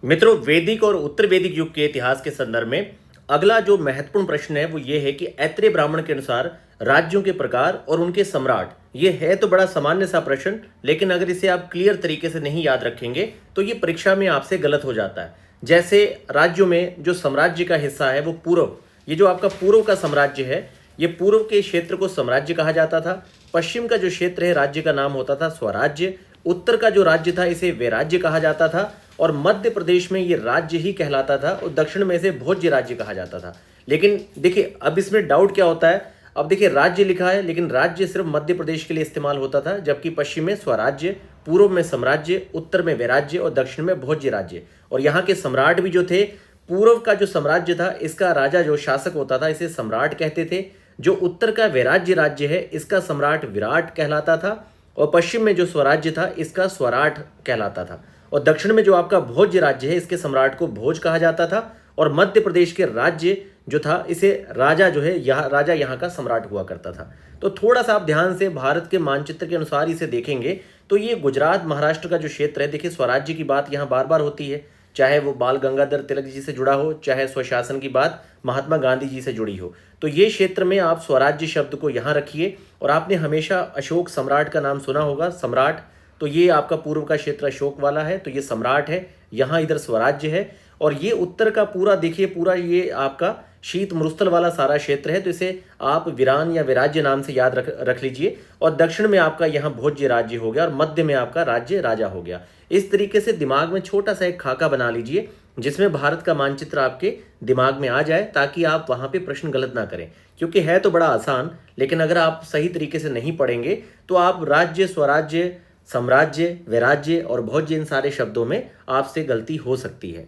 मित्रों, वैदिक और उत्तर वैदिक युग के इतिहास के संदर्भ में अगला जो महत्वपूर्ण प्रश्न है वो ये है कि ऐत्रेय ब्राह्मण के अनुसार राज्यों के प्रकार और उनके सम्राट। ये है तो बड़ा सामान्य सा प्रश्न, लेकिन अगर इसे आप क्लियर तरीके से नहीं याद रखेंगे तो ये परीक्षा में आपसे गलत हो जाता है। जैसे राज्यों में जो साम्राज्य का हिस्सा है वो पूर्व, ये जो आपका पूर्व का साम्राज्य है, ये पूर्व के क्षेत्र को साम्राज्य कहा जाता था। पश्चिम का जो क्षेत्र है राज्य का नाम होता था स्वराज्य। उत्तर का जो राज्य था इसे वैराज्य कहा जाता था। और मध्य प्रदेश में ये राज्य ही कहलाता था और दक्षिण में इसे भोज्य राज्य कहा जाता था। लेकिन देखिए अब इसमें डाउट क्या होता है। अब देखिए राज्य लिखा है, लेकिन राज्य सिर्फ मध्य प्रदेश के लिए इस्तेमाल होता था, जबकि पश्चिम में स्वराज्य, पूर्व में साम्राज्य, उत्तर में वैराज्य और दक्षिण में भोज्य राज्य। और यहाँ के सम्राट भी जो थे, पूर्व का जो साम्राज्य था इसका राजा जो शासक होता था इसे सम्राट कहते थे। जो उत्तर का वैराज्य राज्य है इसका सम्राट विराट कहलाता था। और पश्चिम में जो स्वराज्य था इसका स्वराट कहलाता था। और दक्षिण में जो आपका भोज्य राज्य है इसके सम्राट को भोज कहा जाता था। और मध्य प्रदेश के राज्य जो था इसे राजा जो है राजा यहाँ का सम्राट हुआ करता था। तो थोड़ा सा आप ध्यान से भारत के मानचित्र के अनुसार इसे देखेंगे तो ये गुजरात महाराष्ट्र का जो क्षेत्र है, देखिए स्वराज्य की बात यहाँ बार बार होती है, चाहे वो बाल गंगाधर तिलक जी से जुड़ा हो, चाहे स्वशासन की बात महात्मा गांधी जी से जुड़ी हो। तो ये क्षेत्र में आप स्वराज्य शब्द को यहाँ रखिए। और आपने हमेशा अशोक सम्राट का नाम सुना होगा, सम्राट। तो ये आपका पूर्व का क्षेत्र अशोक वाला है, तो ये सम्राट है, यहाँ इधर स्वराज्य है। और ये उत्तर का पूरा देखिए, पूरा ये आपका शीत मरुस्थल वाला सारा क्षेत्र है, तो इसे आप वीरान या विराज्य नाम से याद रख लीजिए। और दक्षिण में आपका यहाँ भोज्य राज्य हो गया और मध्य में आपका राज्य राजा हो गया। इस तरीके से दिमाग में छोटा सा एक खाका बना लीजिए जिसमें भारत का मानचित्र आपके दिमाग में आ जाए, ताकि आप वहां पे प्रश्न गलत ना करें। क्योंकि है तो बड़ा आसान, लेकिन अगर आप सही तरीके से नहीं पढ़ेंगे तो आप राज्य, स्वराज्य, साम्राज्य, वैराज्य और भोज्य इन सारे शब्दों में आपसे गलती हो सकती है।